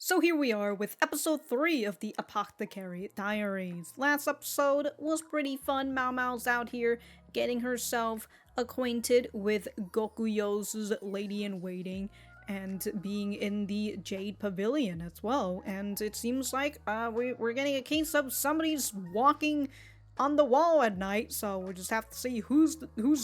So here we are with episode 3 of the Apothecary Diaries. Last episode was pretty fun. Maomao's out here getting herself acquainted with Gyokuyou's lady-in-waiting and being in the Jade Pavilion as well. And it seems like we're getting a case of somebody's walking on the wall at night, so we'll just have to see who's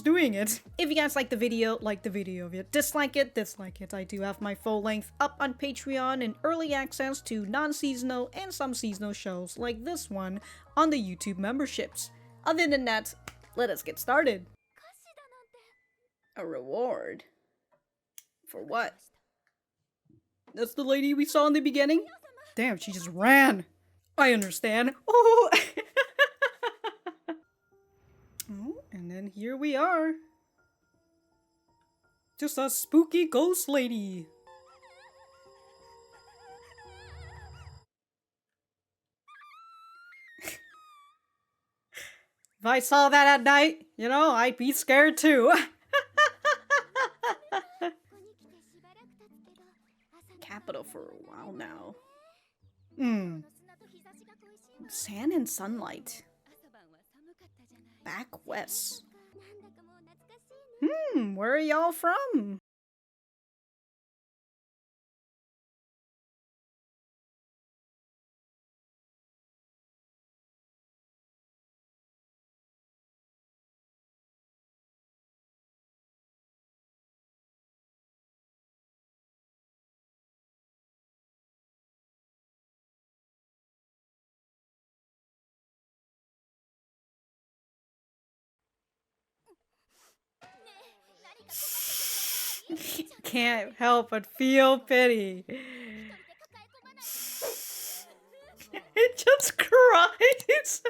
doing it. If you guys like the video, like the video. If you dislike it, dislike it. I do have my full length up on Patreon and early access to non-seasonal and some seasonal shows like this one on the YouTube memberships. Other than that, let us get started. A reward? For what? That's the lady we saw in the beginning? Damn, she just ran. I understand. Oh! Oh, and then here we are. Just a spooky ghost lady. If I saw that at night, you know, I'd be scared too. Capital for a while now. Sand and sunlight. Back west. Where are y'all from? Can't help but feel pity. It just cries.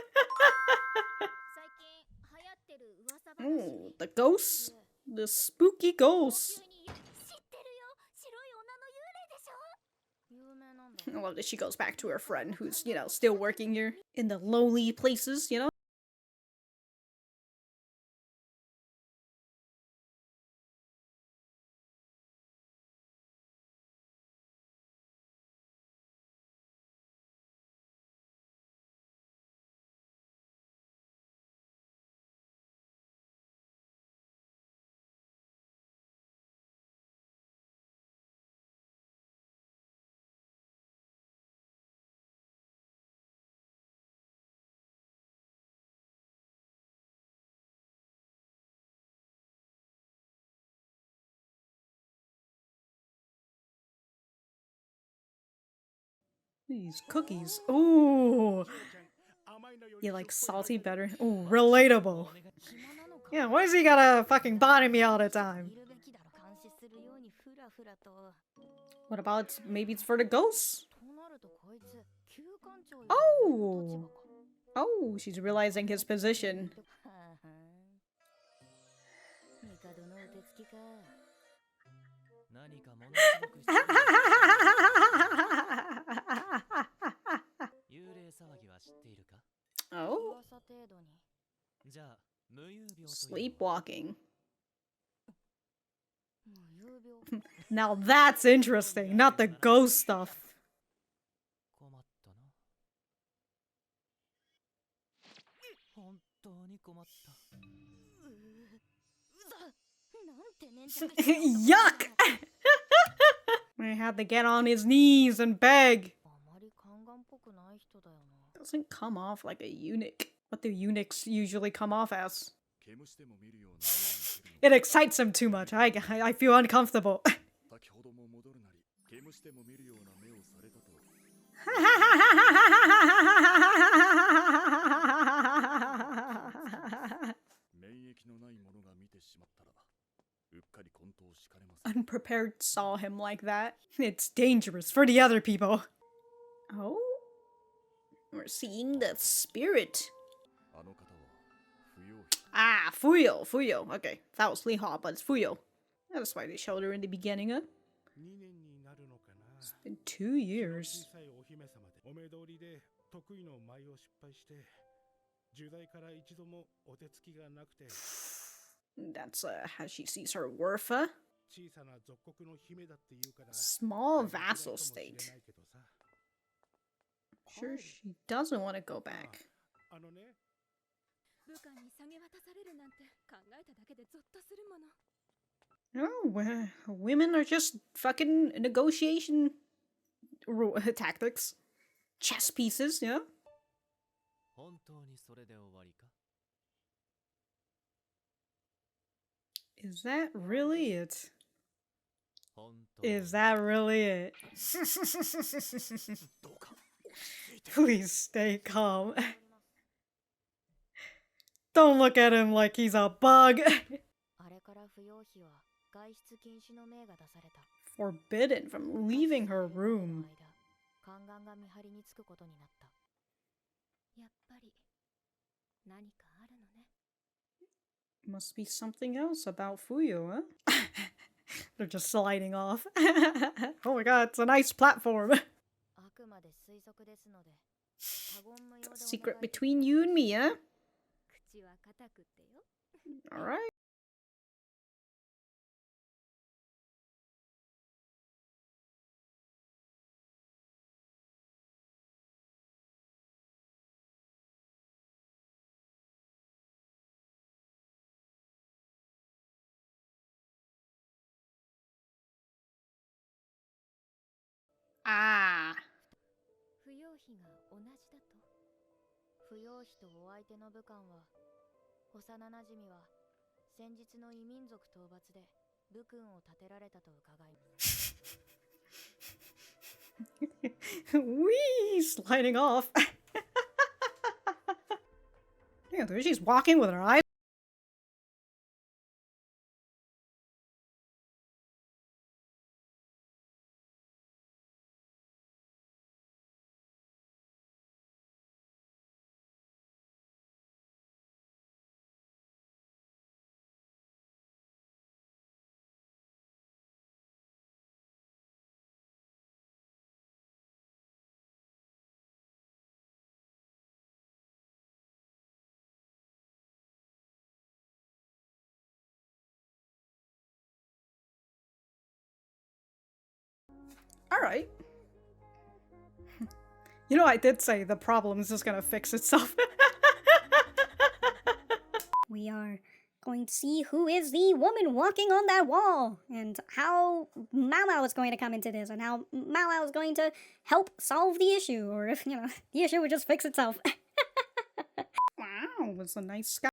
Ooh, the ghosts? The spooky ghosts. I love that she goes back to her friend who's, you know, still working here in the lowly places, you know? These cookies. Ooh. You like salty better? Ooh, relatable. Yeah, why does he gotta fucking bother me all the time? What about maybe it's for the ghosts? Oh! Oh, she's realizing his position. Oh? Sleepwalking. Now that's interesting, not the ghost stuff. Yuck! I had to get on his knees and beg. Doesn't come off like a eunuch. What do eunuchs usually come off as? It excites him too much. I feel uncomfortable. Unprepared saw him like that. It's dangerous for the other people. Oh? We're seeing the spirit. Ah, Fuyou, Fuyou. Okay, that was Liha, but it's Fuyou. That's why they showed her in the beginning, huh? It's been 2 years. That's how she sees her worth, huh? Small vassal state. sure she doesn't want to go back. Oh, women are just fucking negotiation tactics. Chess pieces, yeah? Is that really it? Is that really it? Please stay calm. Don't look at him like he's a bug. Forbidden from leaving her room. Must be something else about Fuyou, huh? They're just sliding off. Oh my god, it's a nice platform. It's a secret between you and me, huh? Alright. Ah. 不要妃が同じだと。不要妃とお相手の武官は、幼なじみは先日の異民族討伐で武君を立てられたと伺います。Wee! Sliding off. Yeah, there she's walking with her eyes. Alright. You know, I did say the problem is just gonna fix itself. We are going to see who is the woman walking on that wall, and how Maomao is going to come into this, and how Maomao is going to help solve the issue, or if, the issue would just fix itself. Wow, it's a nice sky.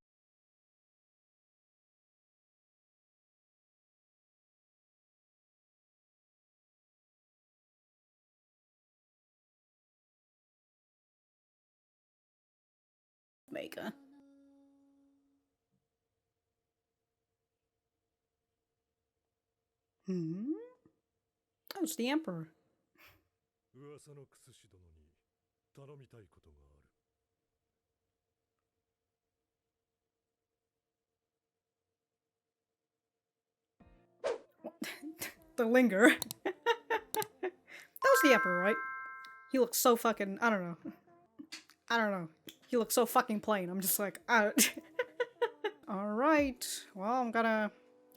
Maker. Hmm? Oh, it's the Emperor. The linger. That was the Emperor, right? He looks so fucking, I don't know. He looks so fucking plain. I'm just like, Alright. Well, I'm gonna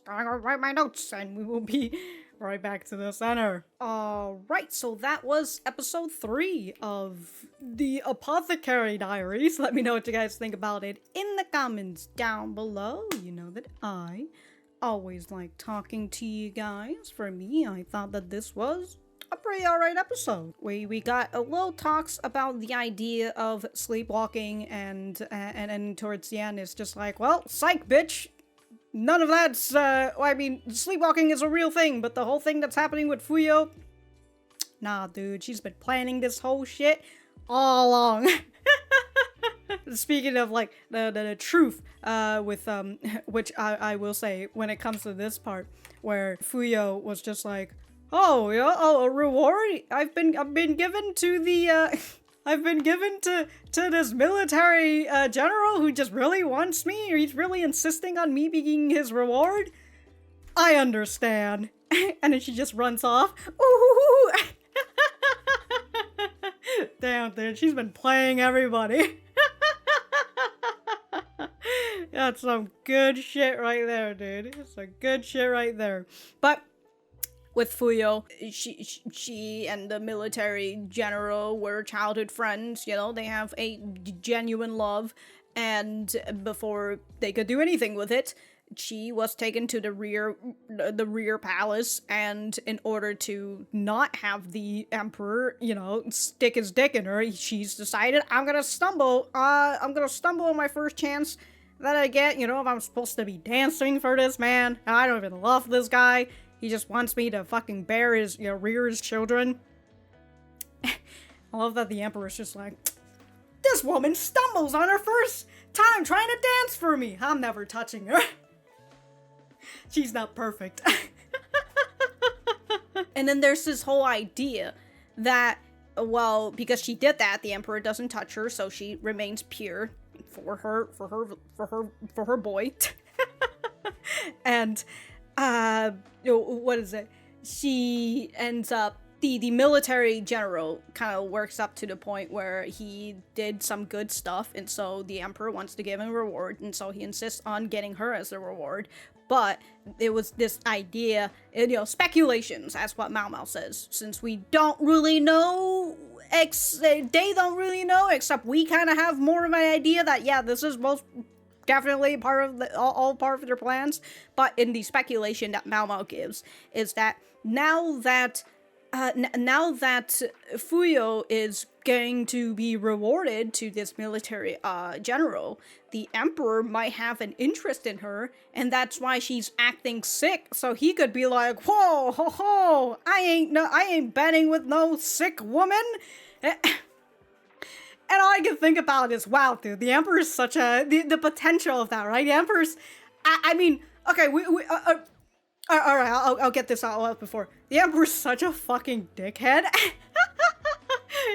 go write my notes and we will be right back to the center. Alright, so that was episode 3 of the Apothecary Diaries. Let me know what you guys think about it in the comments down below. You know that I always like talking to you guys. For me, I thought that this was a pretty alright episode. We got a little talks about the idea of sleepwalking, and then towards the end it's just like, well, psych, bitch. None of that's, I mean, sleepwalking is a real thing, but the whole thing that's happening with Fuyou, nah, dude, she's been planning this whole shit all along. Speaking of, like, the truth, with, which I will say, when it comes to this part, where Fuyou was just like, oh, yeah, oh, a reward? I've been given to the, I've been given to this military, general who just really wants me, or he's really insisting on me being his reward? I understand. And then she just runs off. Ooh! Damn, dude, she's been playing everybody. That's some good shit right there, dude. It's some good shit right there. But with Fuyou. She and the military general were childhood friends. You know, they have a genuine love, and before they could do anything with it, she was taken to the rear palace, and in order to not have the emperor, you know, stick his dick in her, she's decided, I'm gonna stumble on my first chance that I get, you know, if I'm supposed to be dancing for this man, and I don't even love this guy, he just wants me to fucking bear his, you know, rear his children. I love that the emperor's just like, this woman stumbles on her first time trying to dance for me, I'm never touching her. She's not perfect. And then there's this whole idea that, well, because she did that, the emperor doesn't touch her, so she remains pure for her boy. And what is it? She ends up, the military general kind of works up to the point where he did some good stuff, and so the emperor wants to give him a reward, and so he insists on getting her as a reward. But it was this idea, you know, speculations, that's what Maomao says, since we don't really know, they don't really know, except we kind of have more of an idea that, yeah, this is most definitely part of all part of their plans. But in the speculation that Maomao gives, is that now that Fuyou is going to be rewarded to this military general, the emperor might have an interest in her, and that's why she's acting sick. So he could be like, "Whoa, ho, ho! I ain't betting with no sick woman." And all I can think about is, wow, dude, the emperor's such the potential of that, right? The emperor's, I mean, okay, alright, I'll get this out before. The emperor's such a fucking dickhead.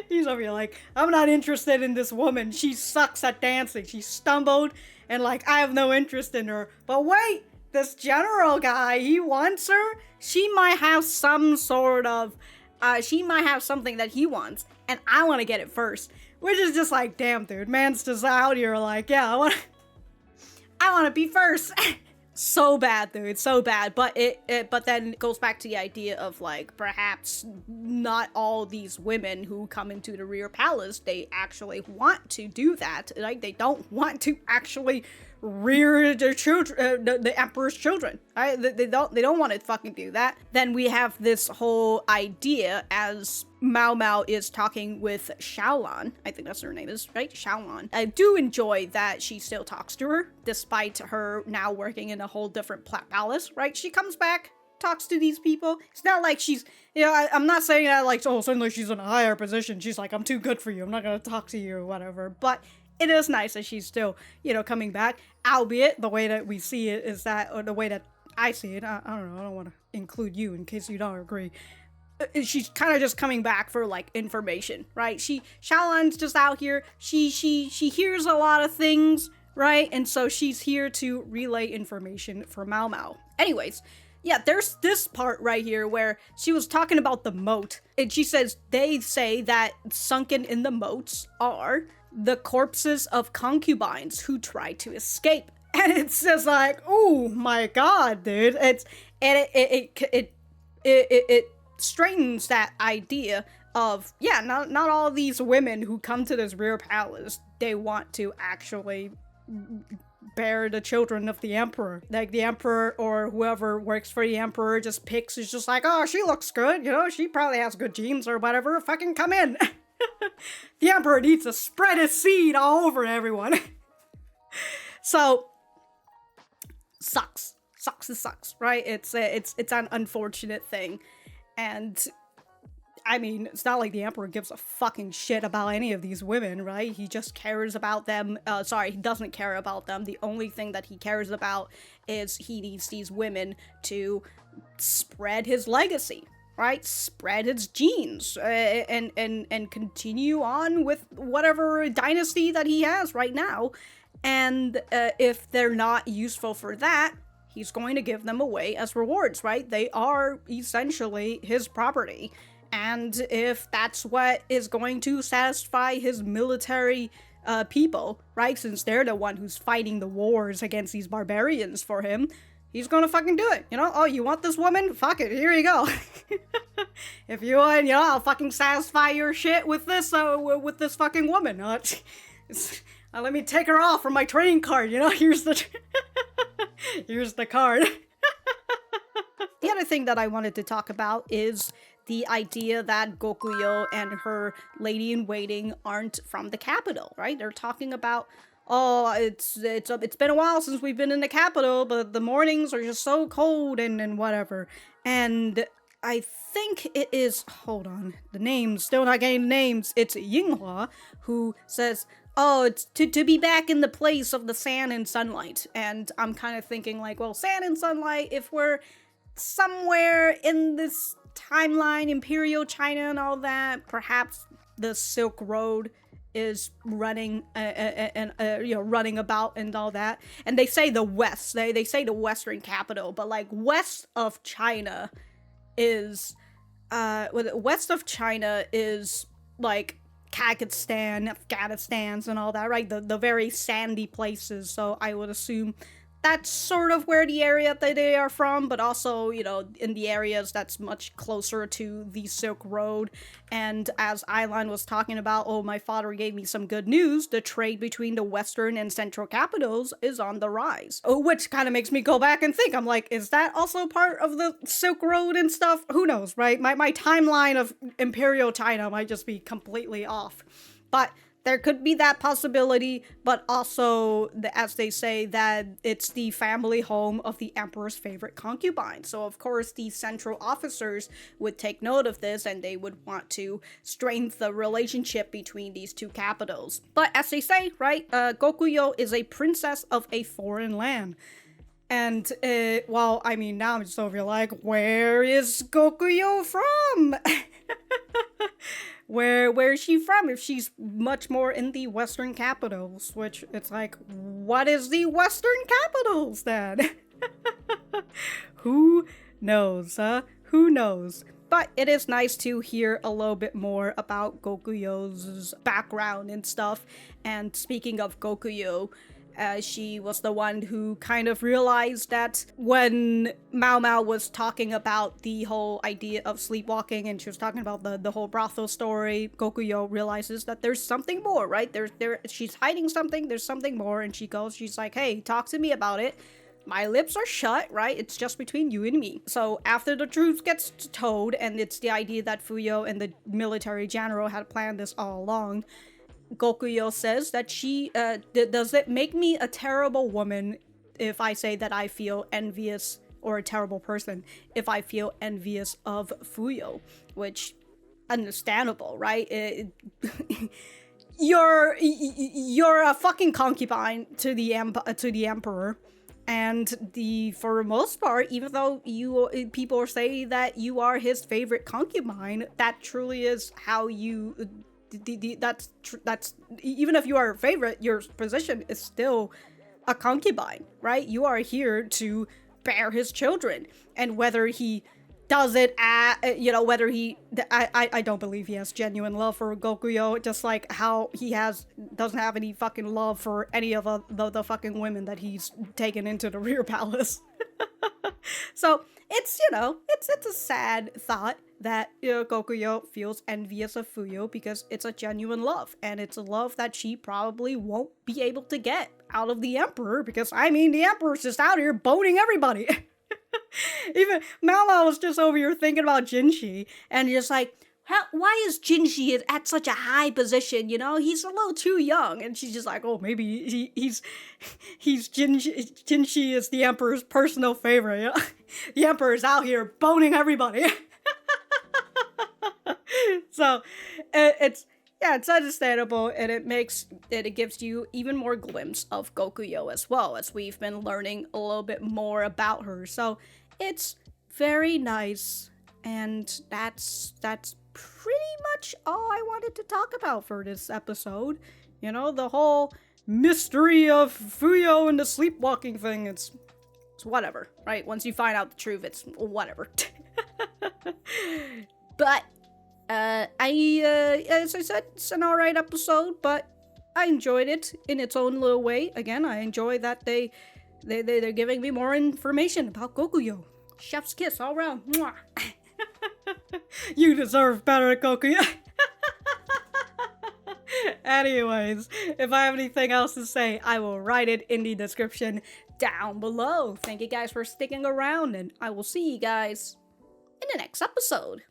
He's over here like, I'm not interested in this woman. She sucks at dancing. She stumbled, and like, I have no interest in her. But wait, this general guy, he wants her? She might have some sort of, she might have something that he wants, and I want to get it first. Which is just like, damn, dude, man's just out here like, yeah, I want to be first. So bad, dude, so bad. But but then it goes back to the idea of like, perhaps not all these women who come into the rear palace, they actually want to do that. Like, they don't want to actually rear their children, the emperor's children. Right? They don't want to fucking do that. Then we have this whole idea as Maomao is talking with Xiaolan. I think that's her name is, right? Xiaolan. I do enjoy that she still talks to her, despite her now working in a whole different palace, right? She comes back, talks to these people. It's not like she's, you know, I'm not saying that like, oh, suddenly she's in a higher position. She's like, I'm too good for you. I'm not gonna talk to you or whatever. But it is nice that she's still, you know, coming back. Albeit, the way that we see it is that, or the way that I see it, I don't know, I don't want to include you in case you don't agree. She's kind of just coming back for like information, right? Xiaolan's just out here. She hears a lot of things, right? And so she's here to relay information for Maomao. Anyways, yeah, there's this part right here where she was talking about the moat, and she says they say that sunken in the moats are the corpses of concubines who try to escape. And it's just like, oh my god, dude. It straightens that idea of, yeah, not all these women who come to this rear palace, they want to actually bear the children of the emperor. Like, the emperor or whoever works for the emperor just picks, is just like, oh, she looks good, you know, she probably has good genes or whatever, fucking come in. The emperor needs to spread his seed all over everyone. So, sucks, right? It's an unfortunate thing. And I mean, it's not like the emperor gives a fucking shit about any of these women, right? He just cares about them. He doesn't care about them. The only thing that he cares about is he needs these women to spread his legacy, right? Spread its genes, and continue on with whatever dynasty that he has right now. And if they're not useful for that, he's going to give them away as rewards, right? They are essentially his property. And if that's what is going to satisfy his military people, right? Since they're the one who's fighting the wars against these barbarians for him, he's gonna fucking do it, you know? Oh, you want this woman? Fuck it, here you go. If you want, I'll fucking satisfy your shit with this fucking woman. Let me take her off from my trading card, here's the here's the card. The other thing that I wanted to talk about is the idea that Gyokuyou and her lady-in-waiting aren't from the capital, right? They're talking about, oh, it's been a while since we've been in the capital, but the mornings are just so cold and whatever. And I think it is, hold on, the names, still not getting names. It's Yinghua who says, oh, it's to be back in the place of the sand and sunlight. And I'm kind of thinking like, well, sand and sunlight, if we're somewhere in this timeline, Imperial China and all that, perhaps the Silk Road is running running about and all that. And they say the West, they say the Western capital, but like west of China is west of China is like Kazakhstan, Afghanistan and all that, right? The very sandy places. So I would assume that's sort of where the area that they are from, but also, in the areas that's much closer to the Silk Road. And as Ailan was talking about, oh, my father gave me some good news, the trade between the Western and Central capitals is on the rise. Oh, which kind of makes me go back and think, I'm like, is that also part of the Silk Road and stuff? Who knows, right? My timeline of Imperial China might just be completely off. But there could be that possibility, but also, as they say, that it's the family home of the emperor's favorite concubine. So, of course, the central officers would take note of this, and they would want to strengthen the relationship between these two capitals. But as they say, right, Gyokuyou is a princess of a foreign land. And, well, I mean, now I'm just over here like, where is Gyokuyou from? Where is she from if she's much more in the Western capitals? Which, it's like, what is the Western capitals then? Who knows, huh? Who knows? But it is nice to hear a little bit more about Gyokuyou's background and stuff. And speaking of Gyokuyou, she was the one who kind of realized that when Maomao was talking about the whole idea of sleepwalking and she was talking about the whole brothel story, Gyokuyou realizes that there's something more, right? She's hiding something, there's something more, and she's like, hey, talk to me about it. My lips are shut, right? It's just between you and me. So after the truth gets told, and it's the idea that Fuyou and the military general had planned this all along, Gyokuyou says that she, does it make me a terrible woman if I say that I feel envious, or a terrible person if I feel envious of Fuyou? Which, understandable, right? You're a fucking concubine to the emperor, and for the most part, even though people say that you are his favorite concubine, that truly is how you. That's even if you are a favorite, your position is still a concubine, right? You are here to bear his children, and whether he does it whether he I don't believe he has genuine love for Gyokuyou, just like how he doesn't have any fucking love for any of the fucking women that he's taken into the rear palace. So it's it's a sad thought that Gyokuyou feels envious of Fuyou, because it's a genuine love, and it's a love that she probably won't be able to get out of the emperor, because I mean the emperor's just out here boning everybody. Even Maomao was just over here thinking about Jinshi, and just like, why is Jinshi at such a high position? He's a little too young. And she's just like, oh, maybe he's Jinshi is the emperor's personal favorite. The emperor's out here boning everybody. So it's understandable, and it gives you even more glimpse of Gyokuyou as well, as we've been learning a little bit more about her. So it's very nice, and that's pretty much all I wanted to talk about for this episode. The whole mystery of Fuyou and the sleepwalking thing, it's whatever, right? Once you find out the truth, it's whatever. But as I said, it's an alright episode, but I enjoyed it in its own little way. Again, I enjoy that they They're giving me more information about Gyokuyou. Chef's kiss all around. Mwah. You deserve better, Gyokuyou. Anyways, if I have anything else to say, I will write it in the description down below. Thank you guys for sticking around, and I will see you guys in the next episode.